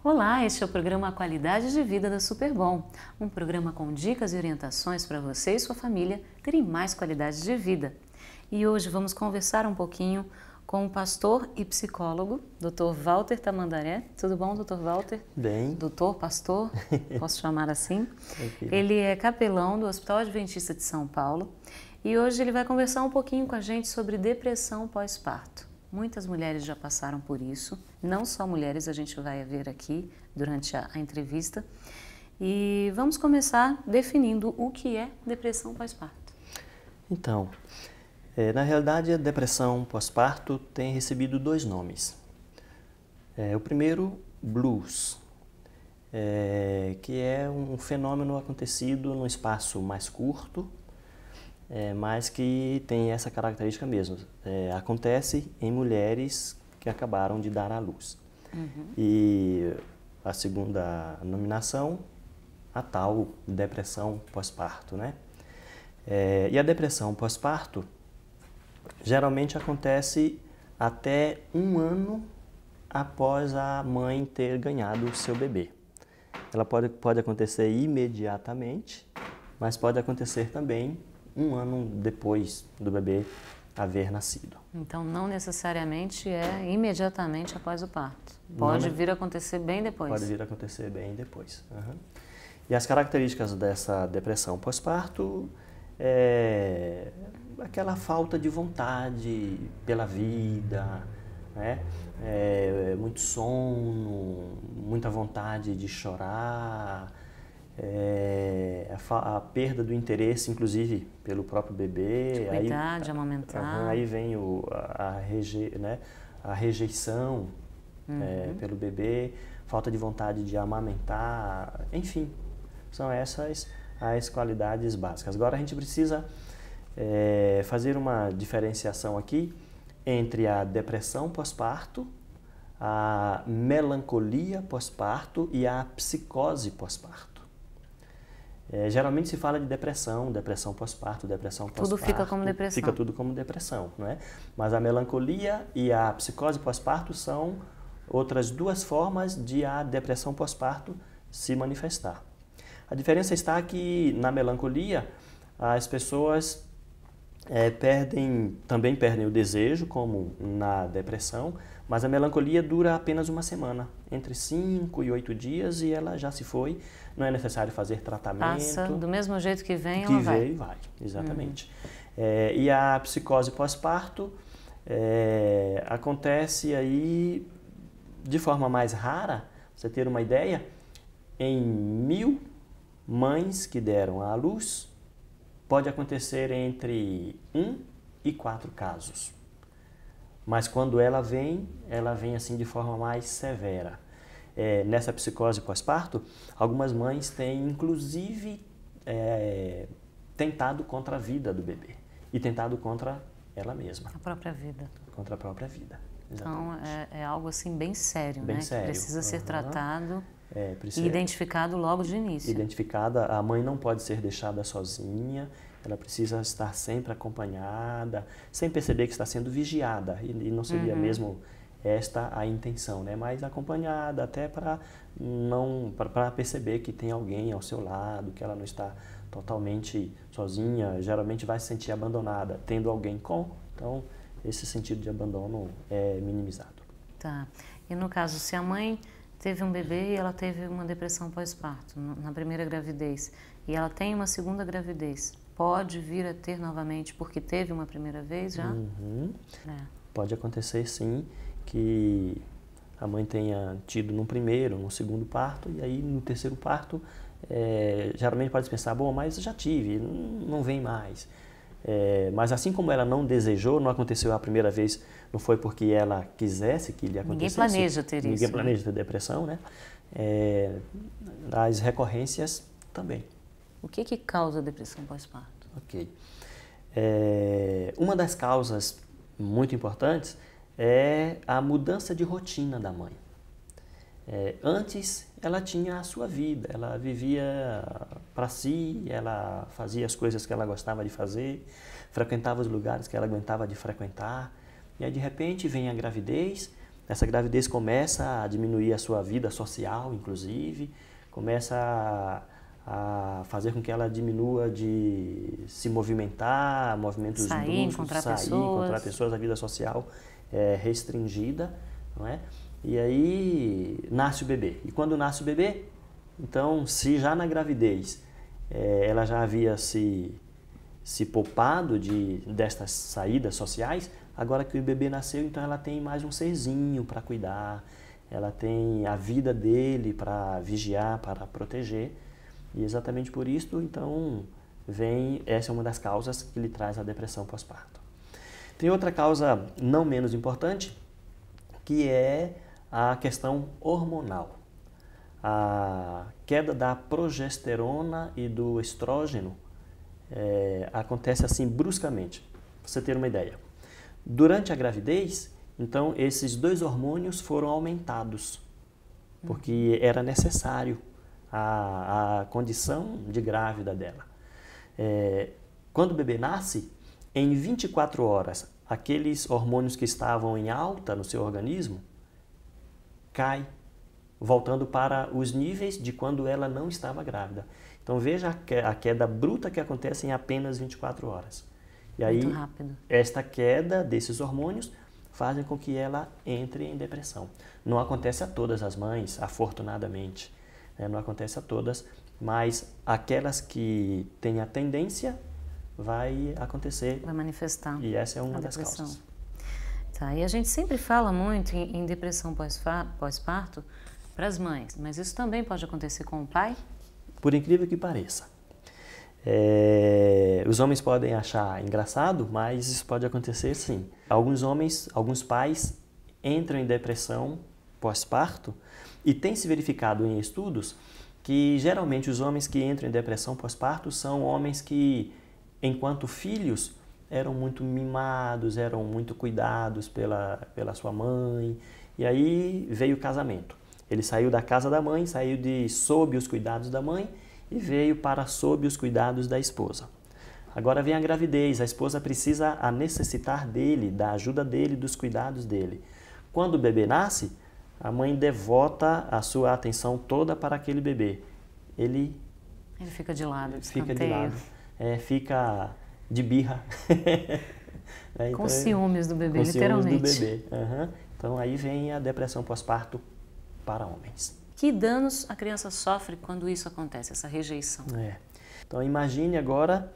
Olá, este é o programa Qualidade de Vida da Superbom, um programa com dicas e orientações para você e sua família terem mais qualidade de vida. E hoje vamos conversar um pouquinho com o pastor e psicólogo, Dr. Walter Tamandaré. Tudo bom, Dr. Walter? Bem. Doutor, pastor, posso chamar assim? Tranquilo. Ele é capelão do Hospital Adventista de São Paulo e hoje ele vai conversar um pouquinho com a gente sobre depressão pós-parto. Muitas mulheres já passaram por isso, não só mulheres, a gente vai ver aqui durante a entrevista. E vamos começar definindo o que é depressão pós-parto. Então, na realidade a depressão pós-parto tem recebido dois nomes. O primeiro, blues, que é um fenômeno acontecido num espaço mais curto, mas que tem essa característica mesmo. Acontece em mulheres que acabaram de dar à luz. E a segunda nominação, a tal depressão pós-parto, né? E a depressão pós-parto geralmente acontece até 1 ano após a mãe ter ganhado o seu bebê. Ela pode acontecer imediatamente, mas pode acontecer também 1 ano depois do bebê haver nascido. Então, não necessariamente é imediatamente após o parto. Pode vir a acontecer bem depois. Pode vir a acontecer bem depois. E as características dessa depressão pós-parto é aquela falta de vontade pela vida, né? Muito sono, muita vontade de chorar, a perda do interesse, inclusive, pelo próprio bebê. De cuidar, de amamentar. Aí vem a rejeição pelo bebê, falta de vontade de amamentar, enfim, são essas as qualidades básicas. Agora a gente precisa fazer uma diferenciação aqui entre a depressão pós-parto, a melancolia pós-parto e a psicose pós-parto. Geralmente se fala de depressão pós-parto, depressão pós-parto. Tudo fica como depressão. Fica tudo como depressão, não é? Mas a melancolia e a psicose pós-parto são outras duas formas de a depressão pós-parto se manifestar. A diferença está que na melancolia as pessoas também perdem o desejo, como na depressão, mas a melancolia dura apenas 1 semana, entre 5 e 8 dias, e ela já se foi. Não é necessário fazer tratamento. Passa do mesmo jeito que vem, que ela vai. veio e vai, exatamente. E a psicose pós-parto acontece aí de forma mais rara. Pra você ter uma ideia, em 1000 mães que deram à luz, pode acontecer entre 1 e 4 casos. Mas quando ela vem assim de forma mais severa. Nessa psicose pós-parto, algumas mães têm inclusive tentado contra a vida do bebê e tentado contra ela mesma. A própria vida. Contra a própria vida, exatamente. Então é algo assim bem sério, bem né? sério. Que precisa ser tratado precisa e identificado logo de início. Identificada, a mãe não pode ser deixada sozinha, ela precisa estar sempre acompanhada, sem perceber que está sendo vigiada, e não seria mesmo esta a intenção, né? Mas acompanhada até para perceber que tem alguém ao seu lado, que ela não está totalmente sozinha, geralmente vai se sentir abandonada, tendo alguém então esse sentido de abandono é minimizado. Tá. E no caso, se a mãe teve um bebê e ela teve uma depressão pós-parto na primeira gravidez, e ela tem uma segunda gravidez, pode vir a ter novamente porque teve uma primeira vez já? Pode acontecer sim, que a mãe tenha tido no primeiro, no segundo parto, e aí no terceiro parto, geralmente pode pensar, bom, mas já tive, não vem mais. Mas assim como ela não desejou, não aconteceu a primeira vez, não foi porque ela quisesse que lhe acontecesse. Ninguém planeja ter isso. Ninguém planeja ter depressão, né? As recorrências também. O que causa a depressão pós-parto? Ok. Uma das causas muito importantes é a mudança de rotina da mãe. Antes, ela tinha a sua vida, ela vivia para si, ela fazia as coisas que ela gostava de fazer, frequentava os lugares que ela aguentava de frequentar, e aí de repente vem a gravidez, essa gravidez começa a diminuir a sua vida social, inclusive, começa a fazer com que ela diminua de se movimentar, movimentos bruscos, encontrar pessoas, a vida social é restringida, não é? E aí nasce o bebê. E quando nasce o bebê, então, se já na gravidez ela já havia se poupado destas saídas sociais, agora que o bebê nasceu, então ela tem mais um serzinho para cuidar, ela tem a vida dele para vigiar, para proteger. E exatamente por isso, então, essa é uma das causas que lhe traz a depressão pós-parto. Tem outra causa não menos importante, que é a questão hormonal. A queda da progesterona e do estrógeno acontece assim bruscamente. Pra você ter uma ideia. Durante a gravidez, então, esses dois hormônios foram aumentados, porque era necessário a condição de grávida dela. Quando o bebê nasce, em 24 horas, aqueles hormônios que estavam em alta no seu organismo cai, voltando para os níveis de quando ela não estava grávida. Então veja a queda bruta que acontece em apenas 24 horas. E aí, muito rápido. Esta queda desses hormônios fazem com que ela entre em depressão. Não acontece a todas as mães, afortunadamente, né? Não acontece a todas, mas aquelas que têm a tendência vai acontecer. Vai manifestar. E essa é uma das causas. Tá, e a gente sempre fala muito em depressão pós-parto para as mães, mas isso também pode acontecer com o pai? Por incrível que pareça. Os homens podem achar engraçado, mas isso pode acontecer sim. Alguns pais entram em depressão pós-parto e tem se verificado em estudos que geralmente os homens que entram em depressão pós-parto são homens que, enquanto filhos, eram muito mimados, eram muito cuidados pela sua mãe, e aí veio o casamento. Ele saiu da casa da mãe, saiu de sob os cuidados da mãe e veio para sob os cuidados da esposa. Agora vem a gravidez, a esposa precisa necessitar dele, da ajuda dele, dos cuidados dele. Quando o bebê nasce, a mãe devota a sua atenção toda para aquele bebê. Ele fica de lado, fica de lado, fica de birra. Então, com ciúmes do bebê, literalmente. Com ciúmes do bebê. Então aí vem a depressão pós-parto para homens. Que danos a criança sofre quando isso acontece, essa rejeição? Então imagine agora,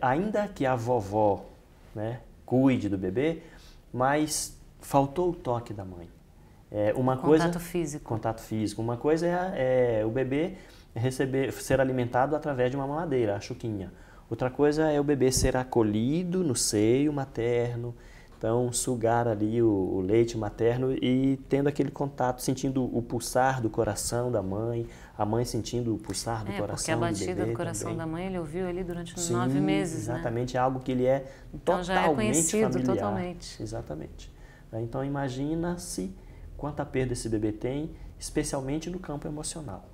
ainda que a vovó, né, cuide do bebê, mas faltou o toque da mãe. Contato físico. Uma coisa é o bebê ser alimentado através de uma mamadeira, a chuquinha. Outra coisa é o bebê ser acolhido no seio materno, então sugar ali o leite materno e tendo aquele contato, sentindo o pulsar do coração da mãe, a mãe sentindo o pulsar do coração do bebê. Porque a batida do coração também. Da mãe ele ouviu ali durante 9 meses, exatamente, né? É algo que ele é então, totalmente já é conhecido, familiar. Totalmente. Exatamente. Então imagina-se quanta perda esse bebê tem, especialmente no campo emocional.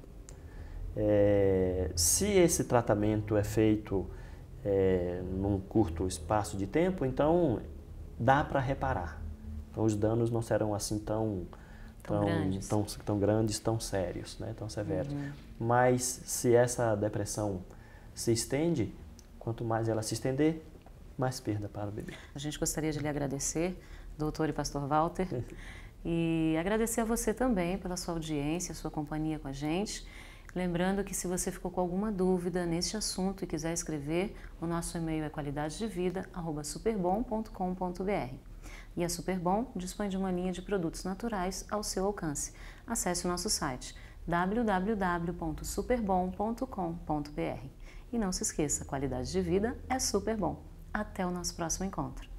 Se esse tratamento é feito num curto espaço de tempo, então dá para reparar. Então os danos não serão assim tão grandes, tão sérios, né? Tão severos. Mas se essa depressão se estende, quanto mais ela se estender, mais perda para o bebê. A gente gostaria de lhe agradecer, doutor e pastor Walter, e agradecer a você também pela sua audiência, sua companhia com a gente. Lembrando que se você ficou com alguma dúvida neste assunto e quiser escrever, o nosso e-mail é qualidadedevida@superbom.com.br. E a Superbom dispõe de uma linha de produtos naturais ao seu alcance. Acesse o nosso site www.superbom.com.br. E não se esqueça, qualidade de vida é super bom. Até o nosso próximo encontro.